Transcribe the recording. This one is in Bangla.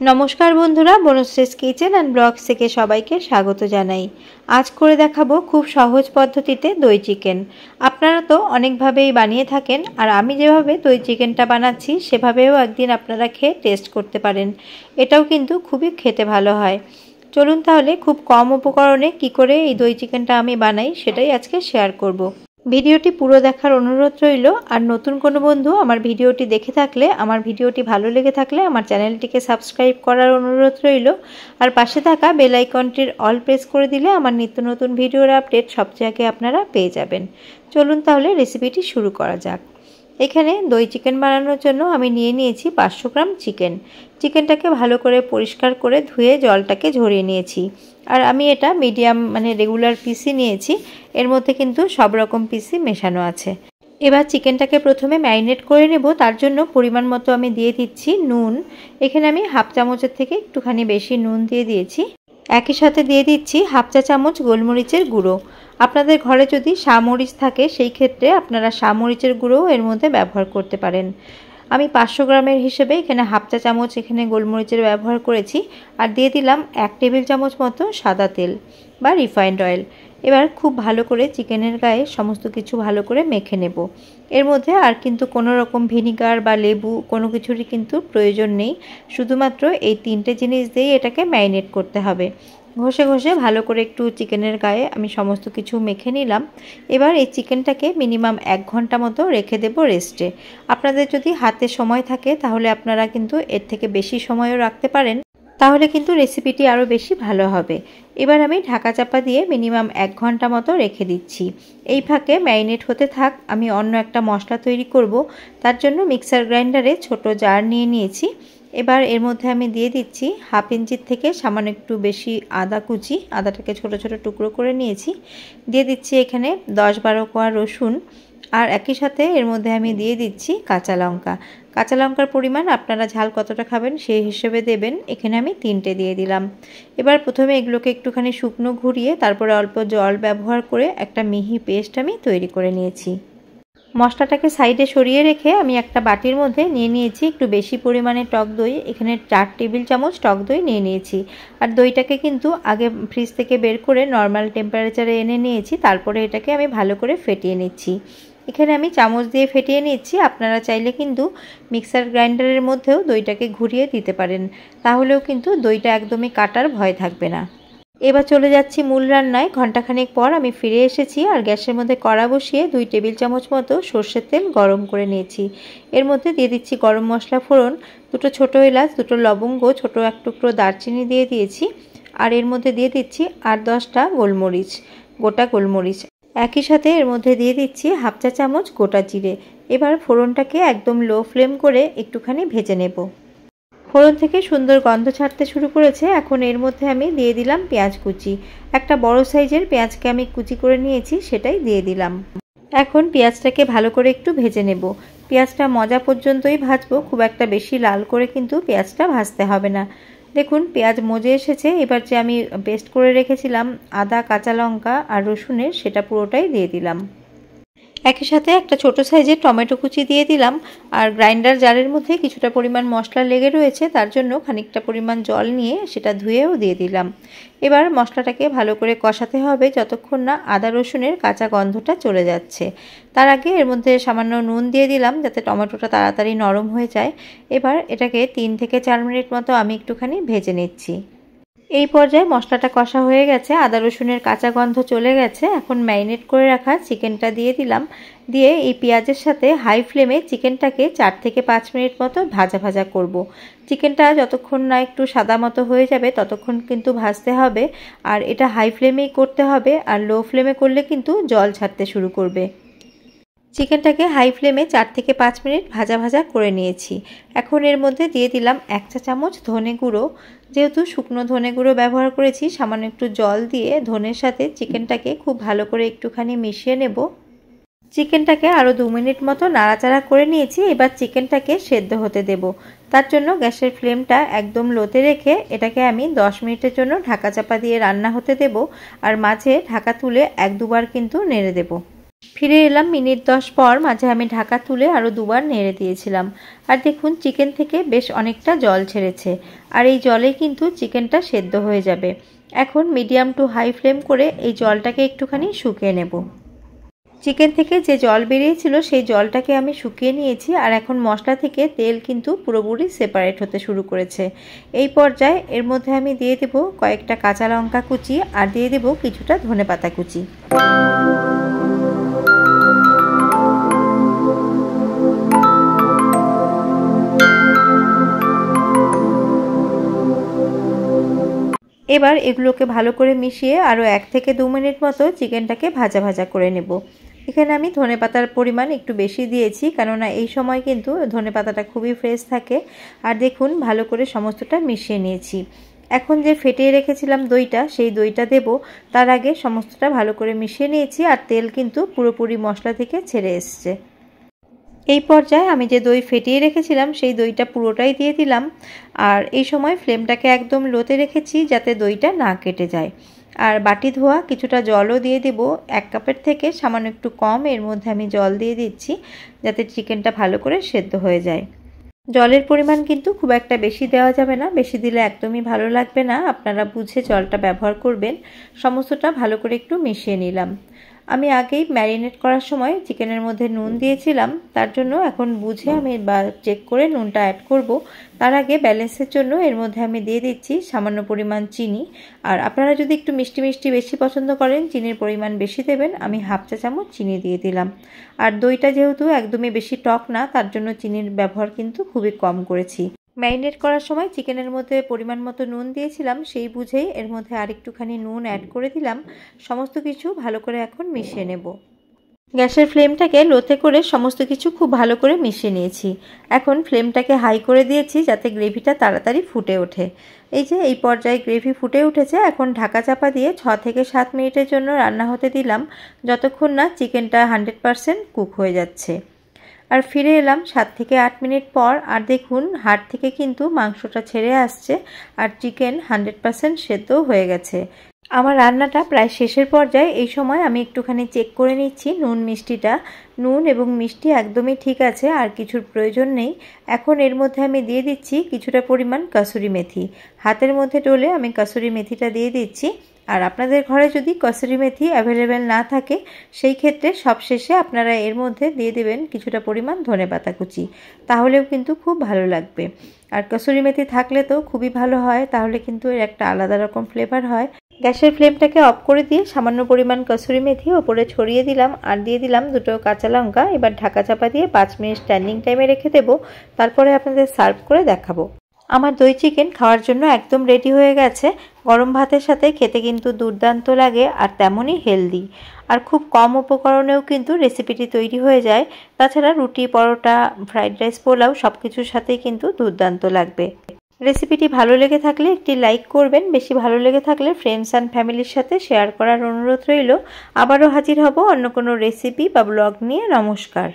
নমস্কার বন্ধুরা, বনশ্রীস কিচেন অ্যান্ড ব্লগস থেকে সবাইকে স্বাগত জানাই। আজ করে দেখাবো খুব সহজ পদ্ধতিতে দই চিকেন। আপনারা তো অনেকভাবেই বানিয়ে থাকেন, আর আমি যেভাবে দই চিকেনটা বানাচ্ছি সেভাবেও একদিন আপনারা খেয়ে টেস্ট করতে পারেন। এটাও কিন্তু খুবই খেতে ভালো হয়। চলুন তাহলে খুব কম উপকরণে কি করে এই দই চিকেনটা আমি বানাই সেটাই আজকে শেয়ার করব। ভিডিওটি পুরো দেখার অনুরোধ রইল। আর নতুন কোনো বন্ধু আমার ভিডিওটি দেখে থাকলে, আমার ভিডিওটি ভালো লেগে থাকলে আমার চ্যানেলটিকে সাবস্ক্রাইব করার অনুরোধ রইল। আর পাশে থাকা বেল আইকনটির অল প্রেস করে দিলে আমার নিত্য নতুন ভিডিওর আপডেট সবচেয়ে আগে আপনারা পেয়ে যাবেন। চলুন তাহলে রেসিপিটি শুরু করা যাক। এখানে দই চিকেন বানানোর জন্য আমি নিয়ে নিয়েছি 500 গ্রাম চিকেন। চিকেনটাকে ভালো করে পরিষ্কার করে ধুয়ে জলটাকে ঝরিয়ে নিয়েছি। আর আমি এটা মিডিয়াম রেগুলার পিসই নিয়েছি, এর মধ্যে কিন্তু সব রকম পিসই মেশানো আছে। এবার চিকেনটাকে প্রথমে ম্যারিনেট করে নেব। তার জন্য পরিমাণ মতো আমি দিয়ে দিচ্ছি নুন। এখানে আমি হাফ চামচের থেকে একটুখানি বেশি নুন দিয়ে দিয়েছি। একই সাথে দিয়ে দিচ্ছি হাফ চা চামচ গোলমরিচের গুঁড়ো। আপনাদের ঘরে যদি শামরিচ থাকে সেই ক্ষেত্রে আপনারা শামরিচের গুঁড়োও এর মধ্যে ব্যবহার করতে পারেন। আমি 500 গ্রামের হিসেবে এখানে হাফ চা চামচ এখানে গোলমরিচের ব্যবহার করেছি। আর দিয়ে দিলাম 1 টেবিল চামচ মতো সাদা তেল বা রিফাইন্ড অয়েল। এবার খুব ভালো করে চিকেনের গায়ে সমস্ত কিছু ভালো করে মেখে নেব। এর মধ্যে আর কিন্তু কোনো রকম ভিনিগার বা লেবু কোনো কিছুরই কিন্তু প্রয়োজন নেই। শুধুমাত্র এই 3টে জিনিস দিয়েই এটাকে ম্যারিনেট করতে হবে। ঘষে ঘষে ভালো করে একটু চিকেনের গায়ে আমি সমস্ত কিছু মেখে নিলাম। এবার এই চিকেনটাকে মিনিমাম 1 ঘন্টা মতো রেখে দেব রেস্টে। আপনাদের যদি হাতে সময় থাকে তাহলে আপনারা কিন্তু এর থেকে বেশি সময়ও রাখতে পারেন, তাহলে কিন্তু রেসিপিটি আরও বেশি ভালো হবে। এবার আমি ঢাকা চাপা দিয়ে মিনিমাম 1 ঘন্টা মতো রেখে দিচ্ছি। এই ফাঁকে ম্যারিনেট হতে থাক, আমি অন্য একটা মশলা তৈরি করব। তার জন্য মিক্সার গ্রাইন্ডারে ছোট জার নিয়ে নিয়েছি। এবার এর মধ্যে আমি দিয়ে দিচ্ছি হাফ ইঞ্চির থেকে সামান্য একটু বেশি আদা কুচি। আদাটাকে ছোট ছোট টুকরো করে নিয়েছি। দিয়ে দিচ্ছি এখানে 10-12 কোয়া রসুন। আর একই সাথে এর মধ্যে আমি দিয়ে দিচ্ছি কাঁচা লঙ্কা। কাঁচা লঙ্কার পরিমাণ আপনারা ঝাল কতটা খাবেন সেই হিসেবে দেবেন। এখানে আমি 3টে দিয়ে দিলাম। এবার প্রথমে এগুলোকে একটুখানি শুকনো ঘুরিয়ে তারপরে অল্প জল ব্যবহার করে একটা মিহি পেস্ট আমি তৈরি করে নিয়েছি। মশলাটাকে সাইডে সরিয়ে রেখে আমি একটা বাটির মধ্যে নিয়ে নিয়েছি একটু বেশি পরিমাণে টক দই। এখানে 4 টেবিল চামচ টক দই নিয়ে নিয়েছি। আর দইটাকে কিন্তু আগে ফ্রিজ থেকে বের করে নর্মাল টেম্পারেচারে এনে নিয়েছি। তারপরে এটাকে আমি ভালো করে ফেটিয়ে নিচ্ছি। এখানে আমি চামচ দিয়ে ফেটিয়ে নিচ্ছি। আপনারা চাইলে কিন্তু মিক্সার গ্রাইন্ডারের মধ্যেও দইটাকে ঘুরিয়ে দিতে পারেন, তাহলেও কিন্তু দইটা একদমই কাটার ভয় থাকবে না। এবার চলে যাচ্ছি মূল রান্নায়। ঘন্টাখানেক পর আমি ফিরে এসেছি। আর গ্যাসের মধ্যে কড়া বসিয়ে 2 টেবিল চামচ মতো সর্ষের তেল গরম করে নিয়েছি। এর মধ্যে দিয়ে দিচ্ছি গরম মশলা ফোড়ন, 2টো ছোটো এলাচ, 2টো লবঙ্গ, ছোটো 1 টুকরো দারচিনি দিয়ে দিয়েছি। আর এর মধ্যে দিয়ে দিচ্ছি 8-10টা গোলমরিচ, গোটা গোলমরিচ। একই সাথে এর মধ্যে দিয়ে দিচ্ছি হাফ চা চামচ গোটা জিরে। এবার ফোড়নটাকে একদম লো ফ্লেম করে একটুখানি ভেজে নেব। ফোড়ন থেকে সুন্দর গন্ধ ছাড়তে শুরু করেছে। এখন এর মধ্যে আমি দিয়ে দিলাম পেঁয়াজ কুচি। একটা বড় সাইজের পেঁয়াজকে আমি কুচি করে নিয়েছি, সেটাই দিয়ে দিলাম। এখন পেঁয়াজটাকে ভালো করে একটু ভেজে নেব। পেঁয়াজটা মজা পর্যন্তই ভাজবো, খুব একটা বেশি লাল করে কিন্তু পেঁয়াজটা ভাজতে হবে না। দেখুন পেঁয়াজ মজে এসেছে। এবার যে আমি পেস্ট করে রেখেছিলাম আদা, কাঁচা লঙ্কা আর রসুনের, সেটা পুরোটাই দিয়ে দিলাম। একই সাথে একটা ছোট সাইজের টমেটো কুচি দিয়ে দিলাম। আর গ্রাইন্ডার জারের মধ্যে কিছুটা পরিমাণ মশলা লেগে রয়েছে, তার জন্য খানিকটা পরিমাণ জল নিয়ে সেটা ধুয়েও দিয়ে দিলাম। এবার মশলাটাকে ভালো করে কষাতে হবে যতক্ষণ না আদা রসুনের কাঁচা গন্ধটা চলে যাচ্ছে। তার আগে এর মধ্যে সামান্য নুন দিয়ে দিলাম যাতে টমেটোটা তাড়াতাড়ি নরম হয়ে যায়। এবার এটাকে 3 থেকে 4 মিনিট মতো আমি একটুখানি ভেজে নিচ্ছি। এই পর্যায়ে মশলাটা কষা হয়ে গেছে, আদা রসুনের কাঁচা গন্ধ চলে গেছে। এখন ম্যারিনেট করে রাখা চিকেনটা দিয়ে দিলাম। দিয়ে এই পেঁয়াজের সাথে হাই ফ্লেমে চিকেনটাকে 4 থেকে 5 মিনিট মতো ভাজা ভাজা করব। চিকেনটা যতক্ষণ না একটু সাদা মতো হয়ে যাবে ততক্ষণ কিন্তু ভাজতে হবে। আর এটা হাই ফ্লেমেই করতে হবে, আর লো ফ্লেমে করলে কিন্তু জল ছাড়তে শুরু করবে। চিকেনটাকে হাই ফ্লেমে 4 থেকে 5 মিনিট ভাজা ভাজা করে নিয়েছি। এখন এর মধ্যে দিয়ে দিলাম 1 চা চামচ ধনে গুঁড়ো। যেহেতু শুকনো ধনে গুঁড়ো ব্যবহার করেছি, সামান্য একটু জল দিয়ে ধনের সাথে চিকেনটাকে খুব ভালো করে একটুখানি মিশিয়ে নেব। চিকেনটাকে আরও 2 মিনিট মতো নাড়াচাড়া করে নিয়েছি। এবার চিকেনটাকে সেদ্ধ হতে দেব। তার জন্য গ্যাসের ফ্লেমটা একদম লোতে রেখে এটাকে আমি 10 মিনিটের জন্য ঢাকা চাপা দিয়ে রান্না হতে দেব। আর মাঝে ঢাকা তুলে 1-2 বার কিন্তু নেড়ে দেব। ফিরে এলাম মিনিট 10 পর। মাঝে আমি ঢাকা তুলে আরও দুবার নেড়ে দিয়েছিলাম। আর দেখুন চিকেন থেকে বেশ অনেকটা জল ছেড়েছে, আর এই জলেই কিন্তু চিকেনটা সেদ্ধ হয়ে যাবে। এখন মিডিয়াম টু হাই ফ্লেম করে এই জলটাকে একটুখানি শুকিয়ে নেব। চিকেন থেকে যে জল বেরিয়েছিল সেই জলটাকে আমি শুকিয়ে নিয়েছি, আর এখন মশলা থেকে তেল কিন্তু পুরোপুরি সেপারেট হতে শুরু করেছে। এই পর্যায়ে এর মধ্যে আমি দিয়ে দেব কয়েকটা কাঁচা লঙ্কা কুচি, আর দিয়ে দেব কিছুটা ধনেপাতা কুচি। এবার এগুলোকে ভালো করে মিশিয়ে আরও 1 থেকে 2 মিনিট মতো চিকেনটাকে ভাজা ভাজা করে নেব। এখানে আমি ধনেপাতার পরিমাণ একটু বেশি দিয়েছি, কেননা এই সময় কিন্তু ধনেপাতাটা খুবই ফ্রেশ থাকে। আর দেখুন ভালো করে সমস্তটা মিশিয়ে নিয়েছি। এখন যে ফেটিয়ে রেখেছিলাম দইটা, সেই দইটা দেব। তার আগে সমস্তটা ভালো করে মিশিয়ে নিয়েছি, আর তেল কিন্তু পুরোপুরি মশলা থেকে ছেড়ে এসছে। এই পর্যায়ে আমি যে দই ফেটিয়ে রেখেছিলাম সেই দইটা পুরোটাই দিয়ে দিলাম, আর এই সময় ফ্লেমটাকে একদম লোতে রেখেছি যাতে দইটা না কেটে যায়। আর বাটি ধোয়া কিছুটা জলও দিয়ে দেব। 1 কাপের থেকে সামান্য একটু কম এর মধ্যে আমি জল দিয়ে দিচ্ছি, যাতে চিকেনটা ভালো করে সেদ্ধ হয়ে যায়। জলের পরিমাণ কিন্তু খুব একটা বেশি দেওয়া যাবে না, বেশি দিলে একদমই ভালো লাগবে না। আপনারা বুঝে জলটা ব্যবহার করবেন। সমস্তটা ভালো করে একটু মিশিয়ে নিলাম। আমি আগেই ম্যারিনেট করার সময় চিকেনের মধ্যে নুন দিয়েছিলাম, তার জন্য এখন বুঝে আমি চেক করে নুনটা অ্যাড করব। তার আগে ব্যালেন্সের জন্য এর মধ্যে আমি দিয়ে দিচ্ছি সামান্য পরিমাণ চিনি। আর আপনারা যদি একটু মিষ্টি মিষ্টি বেশি পছন্দ করেন, চিনির পরিমাণ বেশি দেবেন। আমি হাফ চা চামচ চিনি দিয়ে দিলাম। আর দইটা যেহেতু একদমই বেশি টক না, তার জন্য চিনির ব্যবহার কিন্তু খুবই কম করেছি। ম্যারিনেট করার সময় চিকেনের মধ্যে পরিমাণ মতো নুন দিয়েছিলাম, সেই বুঝেই এর মধ্যে আরেকটুখানি নুন অ্যাড করে দিলাম। সমস্ত কিছু ভালো করে এখন মিশিয়ে নেব। গ্যাসের ফ্লেমটাকে লোতে করে সমস্ত কিছু খুব ভালো করে মিশিয়ে নিয়েছি। এখন ফ্লেমটাকে হাই করে দিয়েছি যাতে গ্রেভিটা তাড়াতাড়ি ফুটে ওঠে। এই যে এই পর্যায়ে গ্রেভি ফুটে উঠেছে। এখন ঢাকা চাপা দিয়ে 6 থেকে 7 মিনিটের জন্য রান্না হতে দিলাম, যতক্ষণ না চিকেনটা 100% কুক হয়ে যাচ্ছে। আর ফিরে এলাম 7 থেকে 8 মিনিট পর। আর দেখুন হাড় থেকে কিন্তু মাংসটা ছেড়ে আসছে, আর চিকেন 100% সেদ্ধ হয়ে গেছে। আমার রান্নাটা প্রায় শেষের পর্যায়ে। এই সময় আমি একটুখানি চেক করে নিচ্ছি নুন মিষ্টিটা। নুন এবং মিষ্টি একদমই ঠিক আছে, আর কিছুর প্রয়োজন নেই। এখন এর মধ্যে আমি দিয়ে দিচ্ছি কিছুটা পরিমাণ কসুরি মেথি। হাতের মধ্যে ডলে আমি কসুরি মেথিটা দিয়ে দিচ্ছি। আর আপনাদের ঘরে যদি কসুরি মেথি অ্যাভেলেবেল না থাকে, সেই ক্ষেত্রে সবশেষে আপনারা এর মধ্যে দিয়ে দেবেন কিছুটা পরিমাণ ধনেপাতা কুচি, তাহলেও কিন্তু খুব ভালো লাগবে। আর কসুরি মেথি থাকলে তো খুবই ভালো হয়, তাহলে কিন্তু এর একটা আলাদা রকম ফ্লেভার হয়। গ্যাসের ফ্লেমটাকে অফ করে দিয়ে সামান্য পরিমাণ কসুরি মেথি ওপরে ছড়িয়ে দিলাম, আর দিয়ে দিলাম 2টো কাঁচা লঙ্কা। এবার ঢাকা চাপা দিয়ে 5 মিনিট স্ট্যান্ডিং টাইমে রেখে দেবো। তারপরে আপনাদের সার্ভ করে দেখাবো। আমার দই চিকেন খাওয়ার জন্য একদম রেডি হয়ে গেছে। গরম ভাতের সাথে খেতে কিন্তু দুর্দান্ত লাগে, আর তেমনই হেলদি। আর খুব কম উপকরণেও কিন্তু রেসিপিটি তৈরি হয়ে যায়। তাছাড়া রুটি, পরোটা, ফ্রাইড রাইস, পোলাও সব কিছুর সাথেই কিন্তু দুর্দান্ত লাগবে। রেসিপিটি ভালো লেগে থাকলে একটি লাইক করবেন। বেশি ভালো লেগে থাকলে ফ্রেন্ডস অ্যান্ড ফ্যামিলির সাথে শেয়ার করার অনুরোধ রইল। আবারও হাজির হব অন্য কোনো রেসিপি বা ব্লগ নিয়ে। নমস্কার।